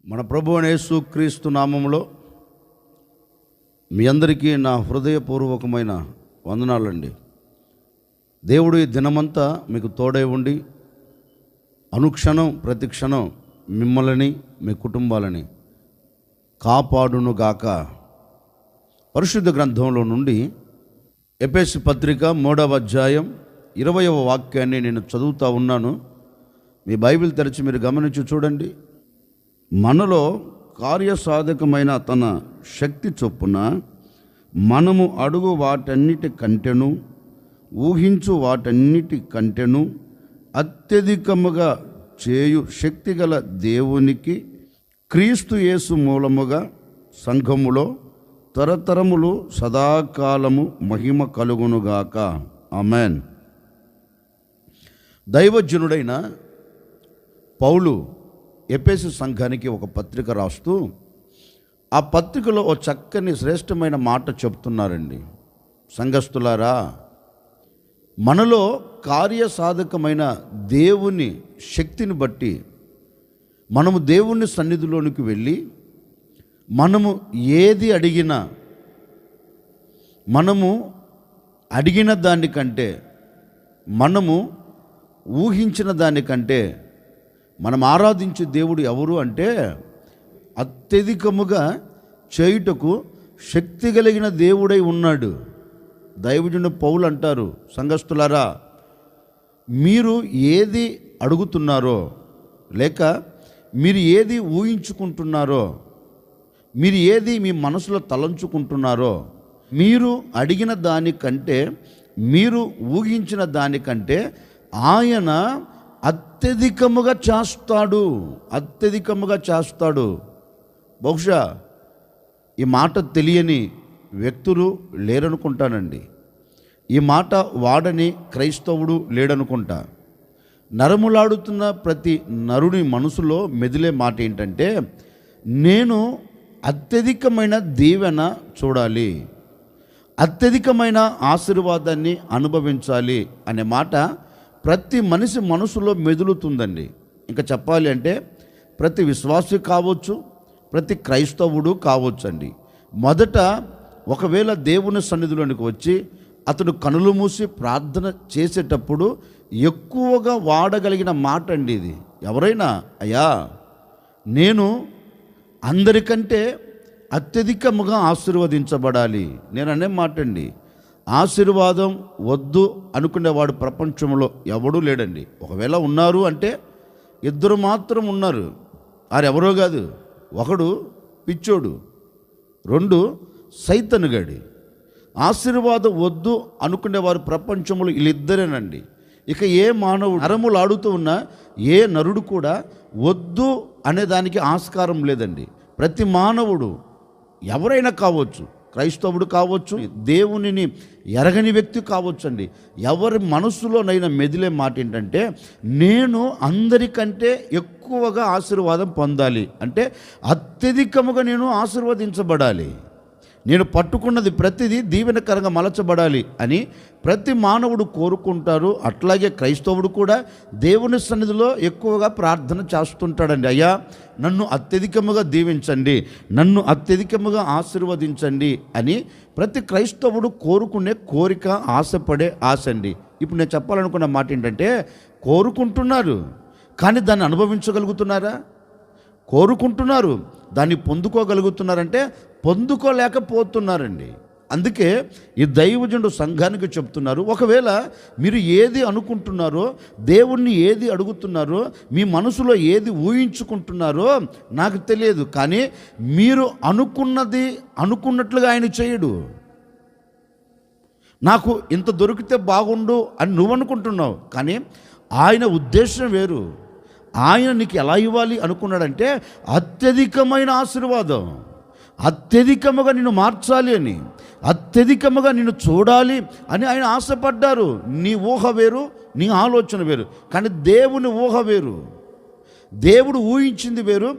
మన ప్రభువు అయిన యేసుక్రీస్తు నామములో మీ అందరికీ నా హృదయపూర్వకమైన వందనాలండి. దేవుడు ఈ దినమంతా మీకు తోడై ఉండి అనుక్షణం ప్రతి క్షణం మిమ్మల్ని మీ కుటుంబాలని కాపాడునుగాక. పరిశుద్ధ గ్రంథంలో నుండి ఎఫెసీ పత్రిక 3వ అధ్యాయం 20వ వాక్యాన్ని నేను చదువుతూ ఉన్నాను. మీ బైబిల్ తెరిచి మీరు గమనించి చూడండి. మనలో కార్యసాధకమైన తన శక్తి చొప్పున మనము అడుగు వాటన్నిటి కంటెను, ఊహించు వాటన్నిటి కంటెను అత్యధికముగా చేయు శక్తిగల దేవునికి క్రీస్తు యేసు మూలముగా సంఘములో తరతరములు సదాకాలము మహిమ కలుగునుగాక. ఆమేన్. దైవజనుడైన పౌలు ఎఫెసు సంఘానికి ఒక పత్రిక రాస్తూ ఆ పత్రికలో ఒక చక్కని శ్రేష్టమైన మాట చెప్తున్నారండి. సంఘస్థులారా, మనలో కార్యసాధకమైన దేవుని శక్తిని బట్టి మనము దేవుని సన్నిధిలోనికి వెళ్ళి మనము ఏది అడిగినా, మనము అడిగిన దానికంటే, మనము ఊహించిన దానికంటే మనం ఆరాధించే దేవుడు ఎవరు అంటే అత్యధికముగా చేయుటకు శక్తి కలిగిన దేవుడై ఉన్నాడు. దైవజనుడు పౌలు అంటారు, సంఘస్థులారా, మీరు ఏది అడుగుతున్నారో, లేక మీరు ఏది ఊహించుకుంటున్నారో, మీరు ఏది మీ మనసులో తలంచుకుంటున్నారో, మీరు అడిగిన దానికంటే, మీరు ఊహించిన దానికంటే ఆయన అత్యధికముగా చేస్తాడు, అత్యధికముగా చేస్తాడు. బహుశా ఈ మాట తెలియని వ్యక్తులు లేరనుకుంటానండి. ఈ మాట వాడని క్రైస్తవుడు లేడనుకుంటా. నరములాడుతున్న ప్రతి నరుని మనసులో మెదిలే మాట ఏంటంటే, నేను అత్యధికమైన దీవెన చూడాలి, అత్యధికమైన ఆశీర్వాదాన్ని అనుభవించాలి అనే మాట ప్రతి మనిషి మనసులో మెదులుతుందండి. ఇంకా చెప్పాలి అంటే ప్రతి విశ్వాసి కావచ్చు, ప్రతి క్రైస్తవుడు కావచ్చు అండి. మొదట ఒకవేళ దేవుని సన్నిధిలోనికి వచ్చి అతడు కనులు మూసి ప్రార్థన చేసేటప్పుడు ఎక్కువగా వాడగలిగిన మాట అండి ఇది. ఎవరైనా, అయ్యా నేను అందరికంటే అత్యధికముగా ఆశీర్వదించబడాలి, నేను అనే మాట అండి. ఆశీర్వాదం వద్దు అనుకునేవాడు ప్రపంచంలో ఎవడూ లేడండి. ఒకవేళ ఉన్నారు అంటే ఇద్దరు మాత్రం ఉన్నారు. వారెవరో కాదు, ఒకడు పిచ్చోడు, రెండు సైతనుగాడి. ఆశీర్వాదం వద్దు అనుకునేవారు ప్రపంచంలో వీళ్ళిద్దరేనండి. ఇక ఏ మానవుడు నరములు ఆడుతూ ఉన్నా ఏ నరుడు కూడా వద్దు అనేదానికి ఆస్కారం లేదండి. ప్రతి మానవుడు ఎవరైనా కావచ్చు, క్రైస్తవుడు కావచ్చు, దేవునిని ఎరగని వ్యక్తి కావచ్చు అండి. ఎవరి మనసులోనైనా మెదిలే మాట ఏంటంటే, నేను అందరికంటే ఎక్కువగా ఆశీర్వాదం పొందాలి, అంటే అత్యధికముగా నేను ఆశీర్వదించబడాలి, నేను పట్టుకున్నది ప్రతిదీ దీవెనకరంగా మలచబడాలి అని ప్రతి మానవుడు కోరుకుంటారు. అట్లాగే క్రైస్తవుడు కూడా దేవుని సన్నిధిలో ఎక్కువగా ప్రార్థన చేస్తుంటాడండి. అయ్యా నన్ను అత్యధికముగా దీవించండి, నన్ను అత్యధికముగా ఆశీర్వదించండి అని ప్రతి క్రైస్తవుడు కోరుకునే కోరిక, ఆశపడే ఆశ అండి. ఇప్పుడు నేను చెప్పాలనుకున్న మాట ఏంటంటే, కోరుకుంటున్నారు కానీ దాన్ని అనుభవించగలుగుతున్నారా? కోరుకుంటున్నారు, దాన్ని పొందుకోగలుగుతున్నారంటే పొందుకోలేకపోతున్నారండి. అందుకే ఈ దైవజనుడు సంఘానికి చెప్తున్నారు, ఒకవేళ మీరు ఏది అనుకుంటున్నారో, దేవుణ్ణి ఏది అడుగుతున్నారో, మీ మనసులో ఏది ఊహించుకుంటున్నారో నాకు తెలియదు, కానీ మీరు అనుకున్నది అనుకున్నట్లుగా ఆయన చేయడు. నాకు ఇంత దొరికితే బాగుండు అని నువ్వు అనుకుంటున్నావు, కానీ ఆయన ఉద్దేశం వేరు. ఆయన నీకు ఎలా ఇవ్వాలి అనుకున్నాడంటే అత్యధికమైన ఆశీర్వాదం, అత్యధికముగా నిన్ను మార్చాలి అని, అత్యధికముగా నిన్ను చూడాలి అని ఆయన ఆశపడ్డారు. నీ ఊహ వేరు, నీ ఆలోచన వేరు, కానీ దేవుని ఊహ వేరు. దేవుడు ఊహించింది వేరు,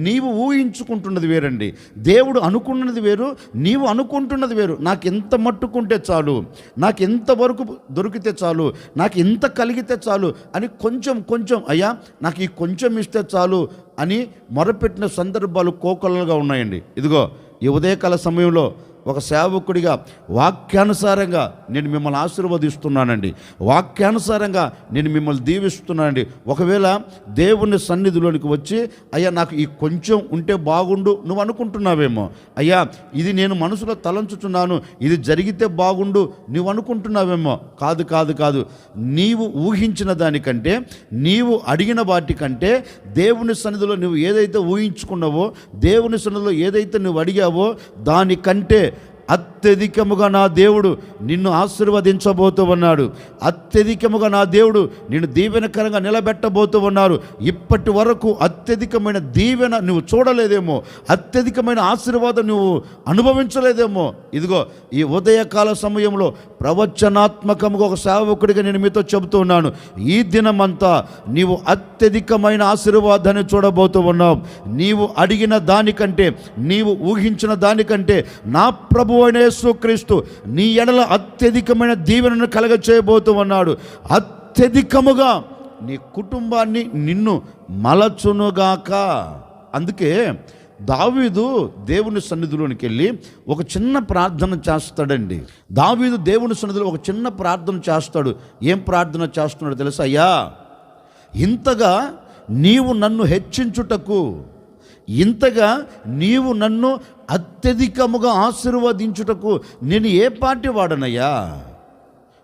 నీవు ఊహించుకుంటున్నది వేరండి. దేవుడు అనుకున్నది వేరు, నీవు అనుకుంటున్నది వేరు. నాకు ఎంత మట్టుకుంటే చాలు, నాకు ఎంతవరకు దొరికితే చాలు, నాకు ఎంత కలిగితే చాలు అని కొంచెం అయ్యా నాకు ఈ కొంచెం ఇస్తే చాలు అని మొరపెట్టిన సందర్భాలు కోకొల్లలుగా ఉన్నాయండి. ఇదిగో ఈ ఉదయకాల సమయంలో ఒక సేవకుడిగా వాక్యానుసారంగా నేను మిమ్మల్ని ఆశీర్వదిస్తున్నానండి, వాక్యానుసారంగా నేను మిమ్మల్ని దీవిస్తున్నానండి. ఒకవేళ దేవుని సన్నిధిలోనికి వచ్చి అయ్యా నాకు ఈ కొంచెం ఉంటే బాగుండు నువ్వు అనుకుంటున్నావేమో, అయ్యా ఇది నేను మనసులో తలంచుతున్నాను, ఇది జరిగితే బాగుండు నువ్వు అనుకుంటున్నావేమో. కాదు, నీవు ఊహించిన దానికంటే, నీవు అడిగిన వాటికంటే, దేవుని సన్నిధిలో నువ్వు ఏదైతే ఊహించుకున్నావో, దేవుని సన్నిధిలో ఏదైతే నువ్వు అడిగావో దానికంటే అత్యధికముగా నా దేవుడు నిన్ను ఆశీర్వదించబోతూ ఉన్నాడు. అత్యధికముగా నా దేవుడు నిన్ను దీవెనకరంగా నిలబెట్టబోతూ ఉన్నారు. ఇప్పటి వరకు అత్యధికమైన దీవెన నువ్వు చూడలేదేమో, అత్యధికమైన ఆశీర్వాదం నువ్వు అనుభవించలేదేమో. ఇదిగో ఈ ఉదయకాల సమయంలో ప్రవచనాత్మకముగా ఒక సేవకుడిగా నేను మీతో చెబుతూ ఉన్నాను, ఈ దినమంతా నీవు అత్యధికమైన ఆశీర్వాదాన్ని చూడబోతూ ఉన్నావు. నీవు అడిగిన దానికంటే, నీవు ఊహించిన దానికంటే నా ప్రభు అయిన యేసుక్రీస్తు నీ ఎడల అత్యధికమైన దీవెనను కలగచేయబోతూ ఉన్నాడు. అత్యధికముగా నీ కుటుంబాన్ని నిన్ను మలచునుగాక. అందుకే దావీదు దేవుని సన్నిధిలోనికి వెళ్ళి ఒక చిన్న ప్రార్థన చేస్తాడండి. దావీదు దేవుని సన్నిధిలో ఒక చిన్న ప్రార్థన చేస్తాడు. ఏం ప్రార్థన చేస్తున్నాడో తెలుసా? అయ్యా ఇంతగా నీవు నన్ను హెచ్చించుటకు, ఇంతగా నీవు నన్ను అత్యధికముగా ఆశీర్వదించుటకు నేను ఏ పార్టీ వాడనయ్యా?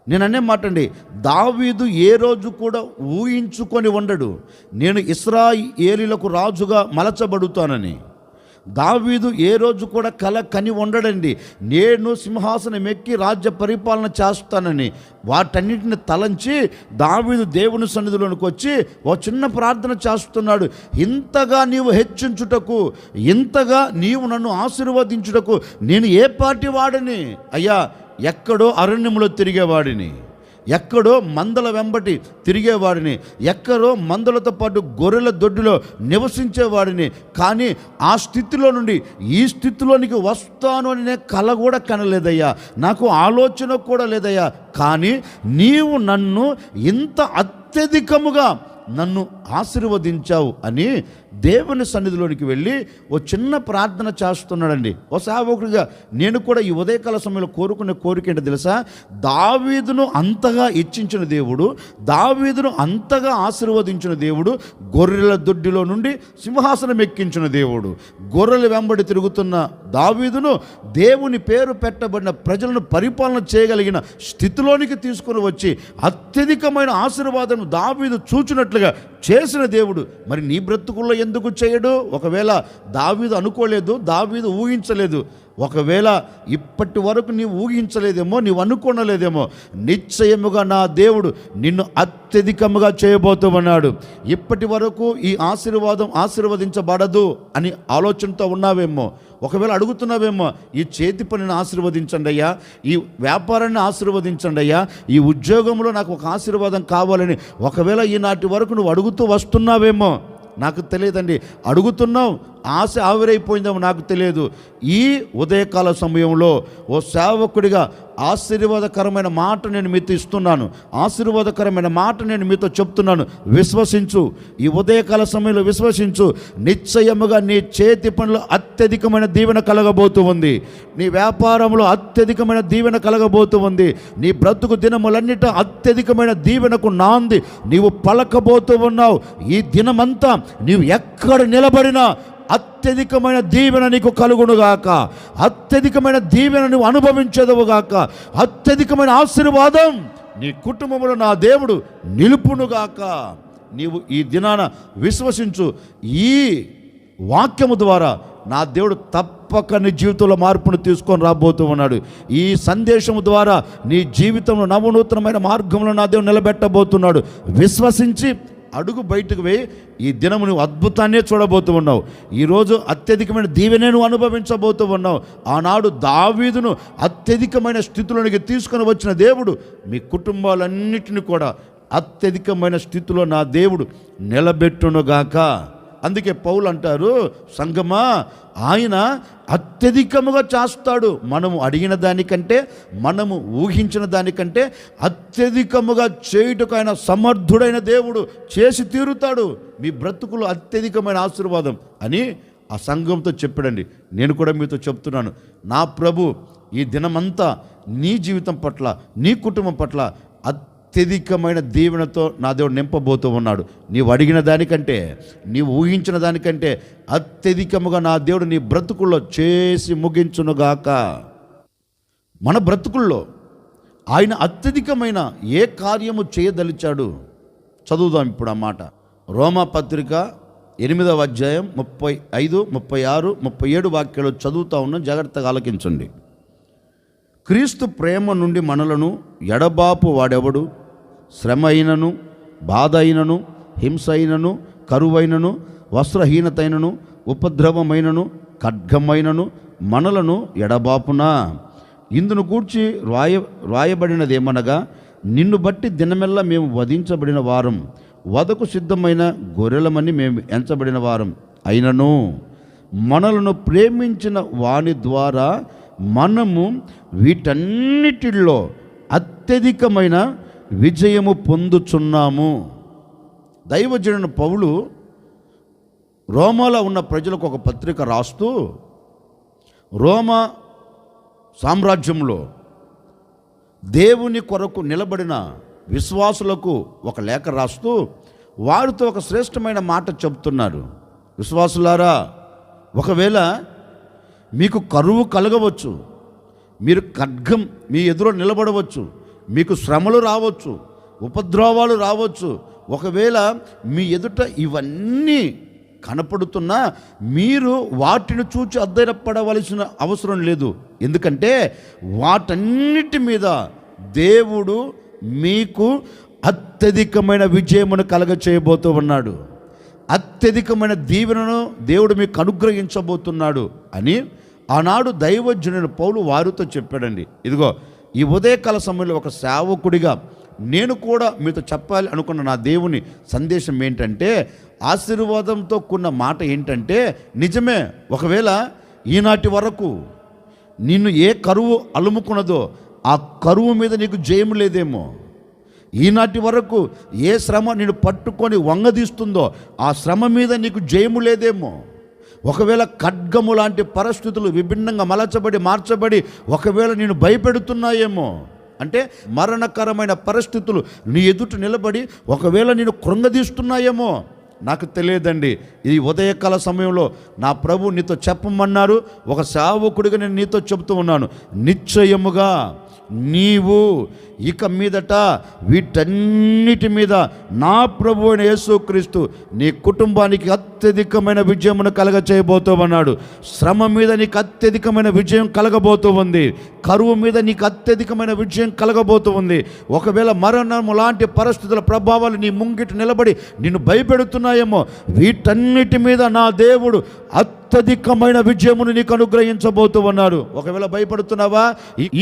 నేను అనే మాట అండి, దావీదు ఏ రోజు కూడా ఊహించుకొని ఉండడు నేను ఇశ్రాయేలీయులకు రాజుగా మలచబడుతానని. దావీదు ఏ రోజు కూడా కల కని ఉండడండి, నేను సింహాసనం ఎక్కి రాజ్య పరిపాలన చేస్తానని. వాటన్నిటిని తలంచి దావీదు దేవుని సన్నిధిలోనికి వచ్చి ఒక చిన్న ప్రార్థన చేస్తున్నాడు. ఇంతగా నీవు హెచ్చించుటకు, ఇంతగా నీవు నన్ను ఆశీర్వదించుటకు నేను ఏ పార్టీ వాడిని? అయ్యా ఎక్కడో అరణ్యంలో తిరిగేవాడిని, ఎక్కడో మందల వెంబటి తిరిగేవాడిని, ఎక్కడో మందలతో పాటు గొర్రెల దొడ్డిలో నివసించేవాడిని. కానీ ఆ స్థితిలో నుండి ఈ స్థితిలోనికి వస్తాను అని నేను కల కూడా కనలేదయ్యా, నాకు ఆలోచన కూడా లేదయ్యా. కానీ నీవు నన్ను ఇంత అత్యధికముగా నన్ను ఆశీర్వదించావు అని దేవుని సన్నిధిలోనికి వెళ్ళి ఓ చిన్న ప్రార్థన చేస్తున్నాడండి. ఓ సేవకుడిగా నేను కూడా ఈ ఉదయకాల సమయంలో కోరుకునే కోరిక ఏంటో తెలుసా? దావీదును అంతగా ఇచ్చించిన దేవుడు, దావీదును అంతగా ఆశీర్వదించిన దేవుడు, గొర్రెల దొడ్డిలో నుండి సింహాసనం ఎక్కించిన దేవుడు, గొర్రెల వెంబడి తిరుగుతున్న దావీదును దేవుని పేరు పెట్టబడిన ప్రజలను పరిపాలన చేయగలిగిన స్థితిలోనికి తీసుకుని వచ్చి అత్యధికమైన ఆశీర్వాదం దావీదు చూచినట్లుగా చేసిన దేవుడు మరి నీ బ్రతుకుల్లో ఎందుకు చేయడు? ఒకవేళ దావీదు అనుకోలేదు, దావీదు ఊహించలేదు, ఒకవేళ ఇప్పటి వరకు నీవు ఊహించలేదేమో, నీవు అనుకోనలేదేమో, నిశ్చయముగా నా దేవుడు నిన్ను అత్యధికముగా చేయబోతూ ఉన్నాడు. ఇప్పటి వరకు ఈ ఆశీర్వాదం ఆశీర్వదించబడదు అని ఆలోచనతో ఉన్నావేమో, ఒకవేళ అడుగుతున్నావేమో, ఈ చేతి పనిని ఆశీర్వదించండి అయ్యా, ఈ వ్యాపారాన్ని ఆశీర్వదించండి అయ్యా, ఈ ఉద్యోగంలో నాకు ఒక ఆశీర్వాదం కావాలని ఒకవేళ ఈనాటి వరకు నువ్వు అడుగుతూ వస్తున్నావేమో, నాకు తెలియదండి. అడుగుతున్నావు, ఆశ ఆవిరైపోయిందేమో నాకు తెలియదు. ఈ ఉదయకాల సమయంలో ఓ సేవకుడిగా ఆశీర్వాదకరమైన మాట నేను మీతో ఇస్తున్నాను, ఆశీర్వాదకరమైన మాట నేను మీతో చెప్తున్నాను. విశ్వసించు, ఈ ఉదయకాల సమయంలో విశ్వసించు. నిశ్చయముగా నీ చేతి పనులు అత్యధికమైన దీవెన కలగబోతూ ఉంది, నీ వ్యాపారంలో అత్యధికమైన దీవెన కలగబోతూ ఉంది, నీ బ్రతుకు దినములన్నిట అత్యధికమైన దీవెనకు నాంది నీవు పలకబోతూ ఉన్నావు. ఈ దినమంతా నీవు ఎక్కడ నిలబడినా అత్యధికమైన దీవెన నీకు కలుగునుగాక, అత్యధికమైన దీవెన నువ్వు అనుభవించేదవుగాక, అత్యధికమైన ఆశీర్వాదం నీ కుటుంబంలో నా దేవుడు నిలుపునుగాక. నీవు ఈ దినాన విశ్వసించు. ఈ వాక్యము ద్వారా నా దేవుడు తప్పక నీ జీవితంలో మార్పును తీసుకొని రాబోతూ ఉన్నాడు. ఈ సందేశము ద్వారా నీ జీవితంలో నవనూతనమైన మార్గంలో నా దేవుడు నిలబెట్టబోతున్నాడు. విశ్వసించి అడుగు బయటకు వేయి. ఈ దినము నువ్వు అద్భుతాన్నే చూడబోతూ ఉన్నావు. ఈరోజు అత్యధికమైన దీవెనే నువ్వు అనుభవించబోతూ ఉన్నావు. ఆనాడు దావీదును అత్యధికమైన స్థితిలోనికి తీసుకొని వచ్చిన దేవుడు మీ కుటుంబాలన్నిటిని కూడా అత్యధికమైన స్థితిలో నా దేవుడు నిలబెట్టునుగాక. అందుకే పౌలు అంటారు, సంగమా, ఆయన అత్యధికముగా చేస్తాడు. మనము అడిగిన దానికంటే, మనము ఊహించిన దానికంటే అత్యధికముగా చేయుటకు ఆయన సమర్థుడైన దేవుడు, చేసి తీరుతాడు. మీ బ్రతుకులు అత్యధికమైన ఆశీర్వాదం అని ఆ సంఘంతో చెప్పాడండి. నేను కూడా మీతో చెప్తున్నాను, నా ప్రభు ఈ దినమంతా నీ జీవితం పట్ల, నీ కుటుంబం పట్ల అత్యధికమైన దీవెనతో నా దేవుడు నింపబోతూ ఉన్నాడు. నీవు అడిగిన దానికంటే, నీవు ఊహించిన దానికంటే అత్యధికముగా నా దేవుడు నీ బ్రతుకుల్లో చేసి ముగించునుగాక. మన బ్రతుకుల్లో ఆయన అత్యధికమైన ఏ కార్యము చేయదలిచాడు చదువుదాం ఇప్పుడు ఆ మాట. రోమా పత్రిక 8వ అధ్యాయం 35, 36, 37 వాక్యాలు చదువుతా ఉన్నాం, జాగ్రత్తగా ఆలకించండి. క్రీస్తు ప్రేమ నుండి మనలను ఎడబాపు వాడెవడు? శ్రమ అయినను, బాధ అయినను, హింస అయినను, కరువైనను, వస్త్రహీనతైనను, ఉపద్రవమైనను, ఖడ్గమైనను మనలను ఎడబాపునా? ఇందును గూర్చి రాయబడినదేమనగా, నిన్ను బట్టి దినమెల్లా మేము వధించబడిన వారం, వధకు సిద్ధమైన గొర్రెలమని మేము ఎంచబడిన వారం అయినను మనలను ప్రేమించిన వాని ద్వారా మనము వీటన్నిటిలో అత్యధికమైన విజయము పొందుచున్నాము. దైవజనుడు పౌలు రోమాలో ఉన్న ప్రజలకు ఒక పత్రిక రాస్తూ, రోమా సామ్రాజ్యంలో దేవుని కొరకు నిలబడిన విశ్వాసులకు ఒక లేఖ రాస్తూ వారితో ఒక శ్రేష్టమైన మాట చెప్తున్నారు. విశ్వాసులారా, ఒకవేళ మీకు కరువు కలగవచ్చు, మీరు ఖడ్గం మీ ఎదురు నిలబడవచ్చు, మీకు శ్రమలు రావచ్చు, ఉపద్రవాలు రావచ్చు. ఒకవేళ మీ ఎదుట ఇవన్నీ కనపడుతున్నా మీరు వాటిని చూచి అధైర్యపడవలసిన అవసరం లేదు. ఎందుకంటే వాటన్నిటి మీద దేవుడు మీకు అత్యధికమైన విజయమును కలగ చేయబోతూ ఉన్నాడు. అత్యధికమైన దీవెనను దేవుడు మీకు అనుగ్రహించబోతున్నాడు అని ఆనాడు దైవజనుడైన పౌలు వారితో చెప్పాడండి. ఇదిగో ఈ ఉదయకాల సమయంలో ఒక సేవకుడిగా నేను కూడా మీతో చెప్పాలి అనుకున్న నా దేవుని సందేశం ఏంటంటే, ఆశీర్వాదంతో కూడిన మాట ఏంటంటే, నిజమే, ఒకవేళ ఈనాటి వరకు నిన్ను ఏ కరువు అలుముకున్నదో ఆ కరువు మీద నీకు జయము లేదేమో, ఈనాటి వరకు ఏ శ్రమ నిన్ను పట్టుకొని వంగదీస్తుందో ఆ శ్రమ మీద నీకు జయము లేదేమో, ఒకవేళ ఖడ్గము లాంటి పరిస్థితులు విభిన్నంగా మార్చబడి ఒకవేళ నేను భయపెడుతున్నాయేమో, అంటే మరణకరమైన పరిస్థితులు నీ ఎదుట నిలబడి ఒకవేళ నేను కృంగదీస్తున్నాయేమో, నాకు తెలియదండి. ఈ ఉదయకాల సమయంలో నా ప్రభు నీతో చెప్పమన్నారు. ఒక సేవకుడిగా నేను నీతో చెబుతూ ఉన్నాను, నిశ్చయముగా నీవు ఇక మీదట వీటన్నిటి మీద నా ప్రభు అయిన యేసుక్రీస్తు నీ కుటుంబానికి అత్యధికమైన విజయమును కలగ చేయబోతూ ఉన్నాడు. శ్రమ మీద నీకు అత్యధికమైన విజయం కలగబోతూ ఉంది. కరువు మీద నీకు అత్యధికమైన విజయం కలగబోతూ ఉంది. ఒకవేళ మరణము లాంటి పరిస్థితుల ప్రభావాలు నీ ముంగిట నిలబడి నిన్ను భయపెడుతున్నాయేమో, వీటన్నిటి మీద నా దేవుడు అత్యధికమైన విజయమును నీకు అనుగ్రహించబోతూ ఉన్నాడు. ఒకవేళ భయపడుతున్నావా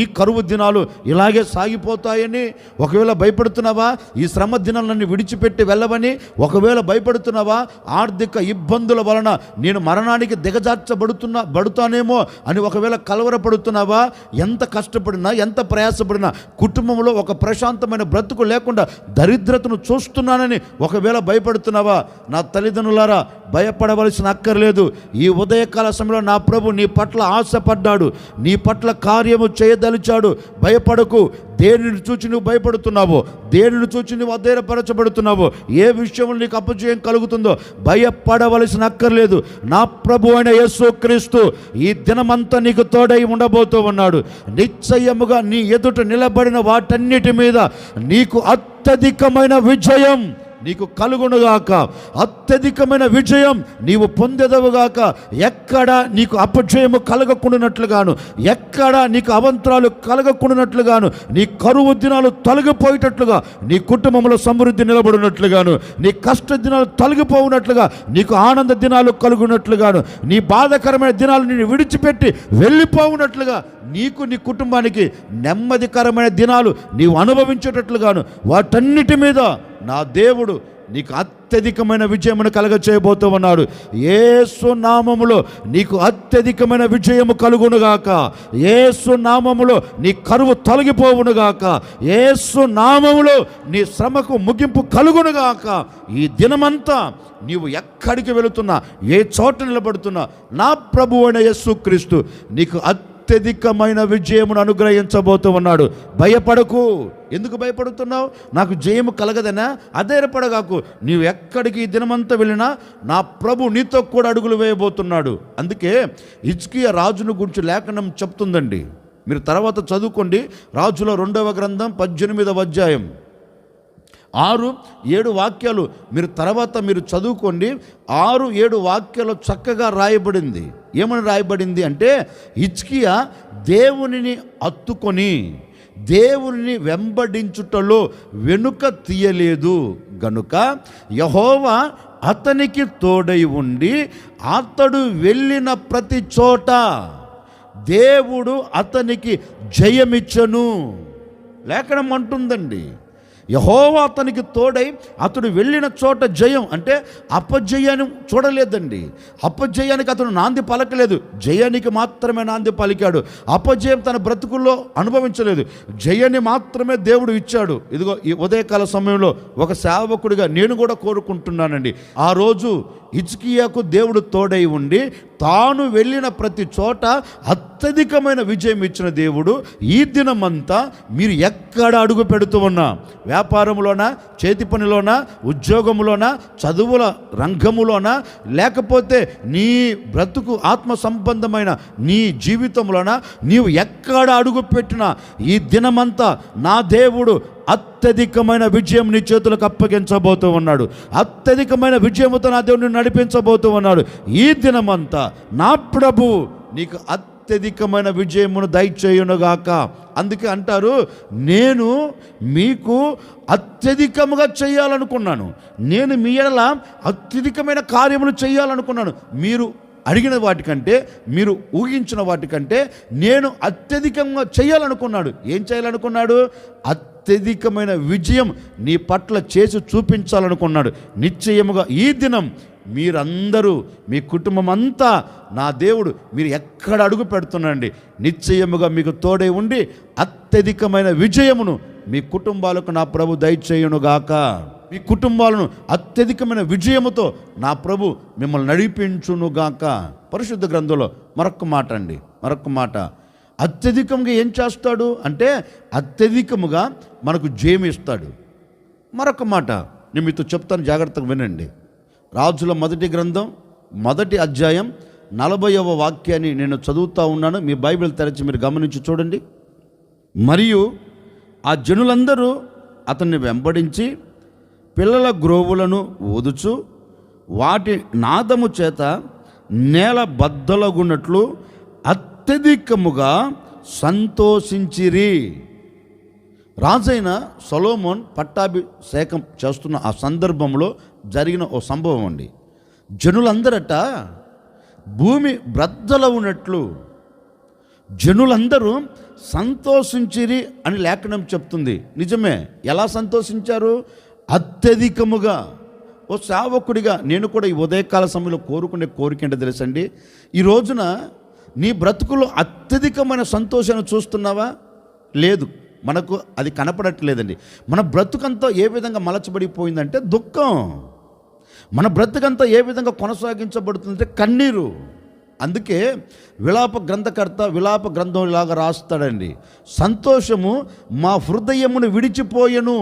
ఈ కరువు దినాలు ఇలాగే సాగిపోతాయని? ఒకవేళ భయపడుతున్నావా ఈ శ్రమ దినాలన్నీ విడిచిపెట్టి వెళ్ళవని? ఒకవేళ భయపడుతున్నావా ఆర్థిక ఇబ్బందుల వలన నేను మరణానికి దిగజార్చబడుతానేమో అని ఒకవేళ కలవరపడుతున్నావా? ఎంత కష్టపడినా ఎంత ప్రయాసపడినా కుటుంబంలో ఒక ప్రశాంతమైన బ్రతుకు లేకుండా దరిద్రతను చూస్తున్నానని ఒకవేళ భయపడుతున్నావా? నా తల్లిదండ్రులారా, భయపడవలసిన అక్కర్లేదు. ఈ ఉదయకాల సమయంలో నా ప్రభు నీ పట్ల ఆశపడ్డాడు, నీ పట్ల కార్యము చేయదలిచాడు. భయపడకు. దేనిని చూచి నువ్వు భయపడుతున్నావో, దేనిని చూచి నువ్వు అధైర్యపరచబడుతున్నావో, ఏ విషయంలో నీకు అపజయం కలుగుతుందో భయపడవలసిన అక్కర్లేదు. నా ప్రభు అయిన యేసుక్రీస్తు ఈ దినమంతా నీకు తోడై ఉండబోతూ ఉన్నాడు. నిశ్చయముగా నీ ఎదుట నిలబడిన వాటన్నిటి మీద నీకు అత్యధికమైన విజయం నీకు కలుగునుగాక. అత్యధికమైన విజయం నీవు పొందెదవుగాక. ఎక్కడ నీకు అపజయము కలగకుండానట్లుగాను, ఎక్కడ నీకు అవంతరాలు కలగకుండానట్లుగాను, నీ కరువు దినాలు తొలగిపోయేటట్లుగా, నీ కుటుంబంలో సమృద్ధి నిలబడినట్లుగాను, నీ కష్ట దినాలు తొలగిపోవునట్లుగా, నీకు ఆనంద దినాలు కలుగునట్లుగాను, నీ బాధకరమైన దినాలు నేను విడిచిపెట్టి వెళ్ళిపోవునట్లుగా, నీకు నీ కుటుంబానికి నెమ్మదికరమైన దినాలు నీవు అనుభవించేటట్లుగాను, వాటన్నిటి మీద నా దేవుడు నీకు అత్యధికమైన విజయమును కలగచేయబోతూ ఉన్నాడు. యేసు నామములో నీకు అత్యధికమైన విజయము కలుగునుగాక. యేసు నామములో నీ కరువు తొలగిపోవునుగాక. యేసు నామములో నీ శ్రమకు ముగింపు కలుగునుగాక. ఈ దినమంతా నీవు ఎక్కడికి వెళుతున్నా, ఏ చోట నిలబడుతున్నా, నా ప్రభువైన యేసుక్రీస్తు నీకు అత్యధికమైన విజయమును అనుగ్రహించబోతూ ఉన్నాడు. భయపడకు. ఎందుకు భయపడుతున్నావు? నాకు జయము కలగదనా? అధైర్యపడగాకు. నీవు ఎక్కడికి ఈ దినమంతా వెళ్ళినా నా ప్రభు నీతో కూడా అడుగులు వేయబోతున్నాడు. అందుకే హిజ్కియా రాజును గురించి లేఖనం చెప్తుందండి. మీరు తర్వాత చదువుకోండి. రాజుల 2వ గ్రంథం 18వ అధ్యాయం 6-7 వాక్యాలు మీరు తర్వాత మీరు చదువుకోండి. 6-7 వాక్యాలు చక్కగా రాయబడింది. ఏమని రాయబడింది అంటే, హిజ్కియా దేవునిని హత్తుకొని దేవుని వెంబడించుటలో వెనుక తీయలేదు గనుక యెహోవా అతనికి తోడై ఉండి అతడు వెళ్ళిన ప్రతి చోట దేవుడు అతనికి జయమిచ్చను. లేఖనం అంటుందండి, యెహోవా అతనికి తోడై అతడు వెళ్ళిన చోట జయం. అంటే అపజయాన్ని చూడలేదండి. అపజయానికి అతను నాంది పలకలేదు, జయానికి మాత్రమే నాంది పలికాడు. అపజయం తన బ్రతుకుల్లో అనుభవించలేదు, జయాన్ని మాత్రమే దేవుడు ఇచ్చాడు. ఇదిగో ఈ ఉదయకాల సమయంలో ఒక సేవకుడిగా నేను కూడా కోరుకుంటున్నానండి, ఆ రోజు హిజ్కియాకు దేవుడు తోడై ఉండి తాను వెళ్ళిన ప్రతి చోట అత్యధికమైన విజయం ఇచ్చిన దేవుడు ఈ దినమంతా మీరు ఎక్కడ అడుగు పెడుతూ ఉన్నా, వ్యాపారంలోనా, చేతి పనిలోనా, ఉద్యోగంలోనా, చదువుల రంగములోనా, లేకపోతే నీ బ్రతుకు ఆత్మ సంబంధమైన నీ జీవితంలోనా, నీవు ఎక్కడ అడుగు పెట్టినా ఈ దినమంతా నా దేవుడు అత్యధికమైన విజయం నీ చేతులకు అప్పగించబోతూ ఉన్నాడు. అత్యధికమైన విజయముతో నా దేవుడిని నడిపించబోతూ ఉన్నాడు. ఈ దినమంతా నా ప్రభు నీకు అత్యధికమైన విజయమును దయచేయునుగాక. అందుకే అంటారు, నేను మీకు అత్యధికముగా చేయాలనుకున్నాను, నేను మీ ఎడల అత్యధికమైన కార్యములు చేయాలనుకున్నాను. మీరు అడిగిన వాటికంటే, మీరు ఊహించిన వాటికంటే నేను అత్యధికంగా చేయాలనుకున్నాడు. ఏం చేయాలనుకున్నాడు? అత్యధికమైన విజయం నీ పట్ల చేసి చూపించాలనుకున్నాడు. నిశ్చయముగా ఈ దినం మీరందరూ, మీ కుటుంబం అంతా నా దేవుడు మీరు ఎక్కడ అడుగు పెడుతున్నాండి, నిశ్చయముగా మీకు తోడై ఉండి అత్యధికమైన విజయమును మీ కుటుంబాలకు నా ప్రభు దయచేయునుగాక. మీ కుటుంబాలను అత్యధికమైన విజయముతో నా ప్రభు మిమ్మల్ని నడిపించునుగాక. పరిశుద్ధ గ్రంథంలో మరొక మాట, అత్యధికంగా ఏం చేస్తాడు అంటే అత్యధికముగా మనకు జయమిస్తాడు. మరొక మాట నేను మీతో చెప్తాను, జాగ్రత్తగా వినండి. రాజుల 1వ గ్రంథం 1వ అధ్యాయం 40వ వాక్యాన్ని నేను చదువుతూ ఉన్నాను. మీ బైబిల్ తెరచి మీరు గమనించి చూడండి. మరియు ఆ జనులందరూ అతన్ని వెంబడించి పిల్లల గ్రోవులను ఊదుచు వాటి నాదము చేత నేల బద్దలగున్నట్లు అత్యధికముగా సంతోషించిరి. రాజైన సొలొమోన్ పట్టాభిషేకం చేస్తున్న ఆ సందర్భంలో జరిగిన ఓ సంభవం అండి. జనులందరట భూమి బ్రద్దల ఉన్నట్లు జనులందరూ సంతోషించిరి అని లేఖనం చెప్తుంది. నిజమే. ఎలా సంతోషించారు? అత్యధికముగా. ఓ సేవకుడిగా నేను కూడా ఈ ఉదయకాల సమయంలో కోరుకునే కోరిక ఏంటో తెలుసండి, ఈ రోజున నీ బ్రతుకులో అత్యధికమైన సంతోషాన్ని చూస్తున్నావా? లేదు, మనకు అది కనపడట్లేదండి. మన బ్రతుకంతా ఏ విధంగా మలచబడిపోయిందంటే దుఃఖం. మన బ్రతుకంతా ఏ విధంగా కొనసాగించబడుతుందంటే కన్నీరు. అందుకే విలాప గ్రంథకర్త విలాప గ్రంథం ఇలాగా రాస్తాడండి, సంతోషము మా హృదయమును విడిచిపోయెను.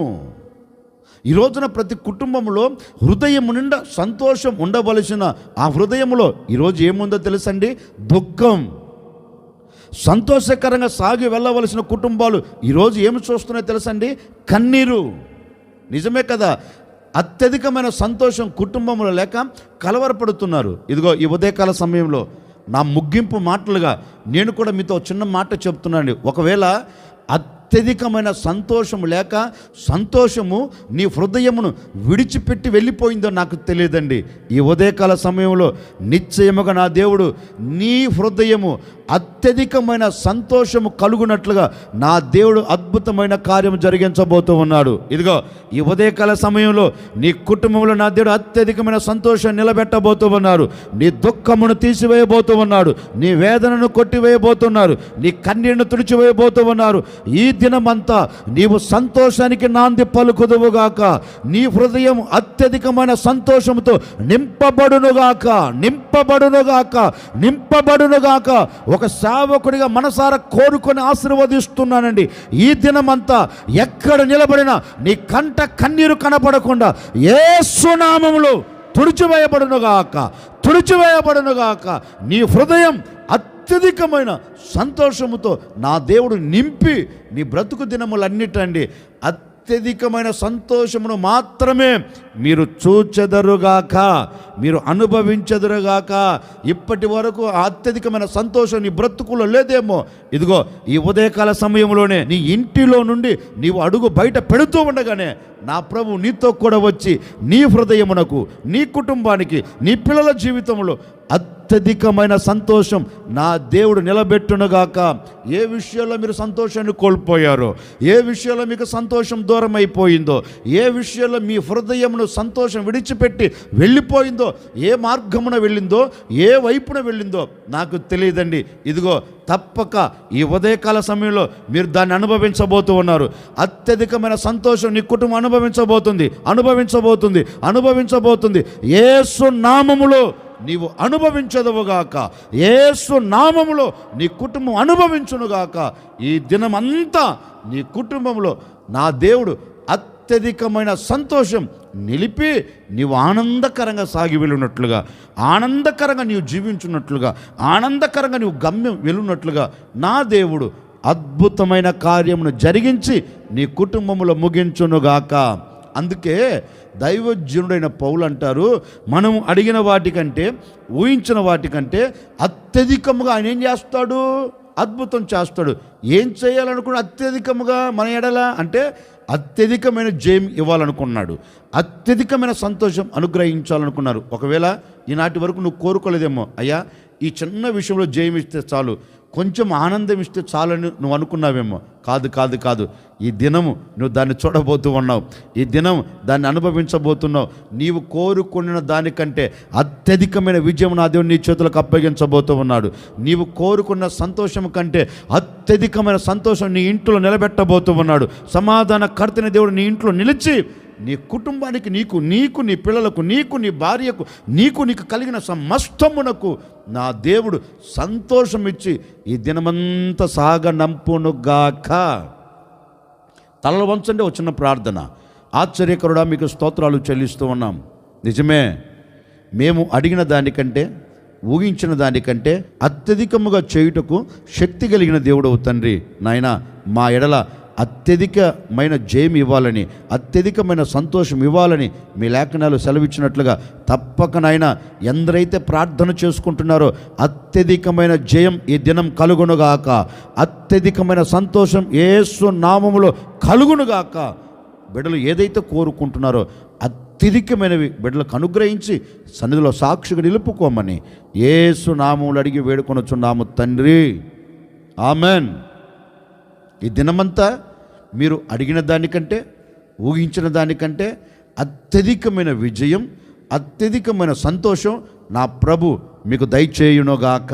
ఈ రోజున ప్రతి కుటుంబంలో హృదయము నిండా సంతోషం ఉండవలసిన ఆ హృదయంలో ఈరోజు ఏముందో తెలుసండి? దుఃఖం. సంతోషకరంగా సాగి వెళ్ళవలసిన కుటుంబాలు ఈరోజు ఏమి చూస్తున్నాయో తెలుసండి? కన్నీరు. నిజమే కదా. అత్యధికమైన సంతోషం కుటుంబంలో లేక కలవరపడుతున్నారు. ఇదిగో ఈ ఉదయకాల సమయంలో నా ముగింపు మాటలుగా నేను కూడా మీతో చిన్న మాట చెప్తున్నాను. ఒకవేళ అత్యధికమైన సంతోషము లేక సంతోషము నీ హృదయమును విడిచిపెట్టి వెళ్ళిపోయిందో నాకు తెలియదండి. ఈ ఉదయకాల సమయంలో నిశ్చయముగా నా దేవుడు నీ హృదయము అత్యధికమైన సంతోషము కలుగునట్లుగా నా దేవుడు అద్భుతమైన కార్యం జరిగించబోతూ ఉన్నాడు. ఇదిగో ఈ ఉదయకాల సమయంలో నీ కుటుంబంలో నా దేవుడు అత్యధికమైన సంతోషం నిలబెట్టబోతూ ఉన్నారు. నీ దుఃఖమును తీసివేయబోతూ ఉన్నాడు. నీ వేదనను కొట్టివేయబోతున్నారు. నీ కన్నీరును తుడిచివేయబోతూ ఉన్నారు. ఈ దినమంతా నీవు సంతోషానికి నాంది పలుకుదువుగాక. నీ హృదయం అత్యధికమైన సంతోషంతో నింపబడునుగాక, నింపబడునుగాక, నింపబడునుగాక. ఒక సేవకుడిగా మనసారా కోరుకొని ఆశీర్వదిస్తున్నానండి. ఈ దినమంతా ఎక్కడ నిలబడినా నీ కంట కన్నీరు కనపడకుండా యేసు నామములో తుడిచివేయబడునుగాక, తుడిచివేయబడునుగాక. నీ హృదయం అత్యధికమైన సంతోషముతో నా దేవుడు నింపి నీ బ్రతుకు దినములన్నిటండి అత్యధికమైన సంతోషమును మాత్రమే మీరు చూచెదరుగాక, మీరు అనుభవించెదరుగాక. ఇప్పటి వరకు అత్యధికమైన సంతోషం నీ బ్రతుకులో లేదేమో. ఇదిగో ఈ ఉదయకాల సమయంలోనే నీ ఇంటిలో నుండి నీవు అడుగు బయట పెడుతూ ఉండగానే నా ప్రభు నీతో కూడా వచ్చి నీ హృదయమునకు, నీ కుటుంబానికి, నీ పిల్లల జీవితంలో అత్యధికమైన సంతోషం నా దేవుడు నిలబెట్టునుగాక. ఏ విషయంలో మీరు సంతోషాన్ని కోల్పోయారో, ఏ విషయంలో మీకు సంతోషం దూరం అయిపోయిందో, ఏ విషయంలో మీ హృదయమును సంతోషం విడిచిపెట్టి వెళ్ళిపోయిందో, ఏ మార్గమున వెళ్ళిందో, ఏ వైపున వెళ్ళిందో నాకు తెలియదండి. ఇదిగో తప్పక ఈ ఉదయకాల సమయంలో మీరు దాన్ని అనుభవించబోతూ ఉన్నారు. అత్యధికమైన సంతోషం నీ కుటుంబం అనుభవించబోతుంది, అనుభవించబోతుంది, అనుభవించబోతుంది. యేసు నామములో నీవు అనుభవించదువుగాక, యేసు నామములో నీ కుటుంబం అనుభవించునుగాక. ఈ దినమంతా నీ కుటుంబంలో నా దేవుడు అత్యధికమైన సంతోషం నిలిపి నీవు ఆనందకరంగా సాగి వెళ్ళున్నట్లుగా, ఆనందకరంగా నీవు జీవించున్నట్లుగా, ఆనందకరంగా నీవు గమ్యం వెళ్ళున్నట్లుగా నా దేవుడు అద్భుతమైన కార్యమును జరిగించి నీ కుటుంబంలో ముగించునుగాక. అందుకే దైవజనుడైన పౌలు అంటారు, మనం అడిగిన వాటికంటే, ఊహించిన వాటికంటే అత్యధికముగా ఆయన ఏం చేస్తాడు? అద్భుతం చేస్తాడు. ఏం చేయాలనుకున్న అత్యధికముగా మన ఎడల అంటే అత్యధికమైన జయం ఇవ్వాలనుకున్నాడు, అత్యధికమైన సంతోషం అనుగ్రహించాలనుకున్నారు. ఒకవేళ ఈనాటి వరకు నువ్వు కోరుకోలేదేమో, అయ్యా ఈ చిన్న విషయంలో జయం ఇస్తే చాలు, కొంచెం ఆనందం ఇస్తే చాలని నువ్వు అనుకున్నావేమో. కాదు కాదు కాదు, ఈ దినము నువ్వు దాన్ని చూడబోతూ ఉన్నావు, ఈ దినం దాన్ని అనుభవించబోతున్నావు. నీవు కోరుకున్న దానికంటే అత్యధికమైన విజయం నా దేవుడు నీ చేతులకు అప్పగించబోతూ ఉన్నాడు. నీవు కోరుకున్న సంతోషం కంటే అత్యధికమైన సంతోషం నీ ఇంట్లో నిలబెట్టబోతూ ఉన్నాడు. సమాధాన కర్తని దేవుడు నీ ఇంట్లో నిలిచి నీ కుటుంబానికి, నీకు నీ పిల్లలకు, నీ భార్యకు, నీకు కలిగిన సమస్తమునకు నా దేవుడు సంతోషం ఇచ్చి ఈ దినమంతా సాగనంపునుగాక. తలలు వంచండి. ఒక చిన్న ప్రార్థన. ఆశ్చర్యకరుడా మీకు స్తోత్రాలు చెల్లిస్తూ ఉన్నాం. నిజమే, మేము అడిగిన దానికంటే, ఊహించిన దానికంటే అత్యధికముగా చేయుటకు శక్తి కలిగిన దేవుడవు తండ్రి. నాయన మా ఎడల అత్యధికమైన జయం ఇవ్వాలని, అత్యధికమైన సంతోషం ఇవ్వాలని మీ లేఖనాలు సెలవిచ్చినట్లుగా తప్పక నాయన ఎందరైతే ప్రార్థన చేసుకుంటున్నారో అత్యధికమైన జయం ఈ దినం కలుగునుగాక, అత్యధికమైన సంతోషం యేసు నామములో కలుగునుగాక. బిడ్డలు ఏదైతే కోరుకుంటున్నారో అత్యధికమైనవి బిడ్డలకు అనుగ్రహించి సన్నిధిలో సాక్షిగా నిలుపుకోమని యేసు నామములు అడిగి వేడుకొనుచున్నాము తండ్రి. ఆమెన్. ఈ దినమంతా మీరు అడిగిన దానికంటే, ఊహించిన దానికంటే అత్యధికమైన విజయం, అత్యధికమైన సంతోషం నా ప్రభు మీకు దయచేయునుగాక.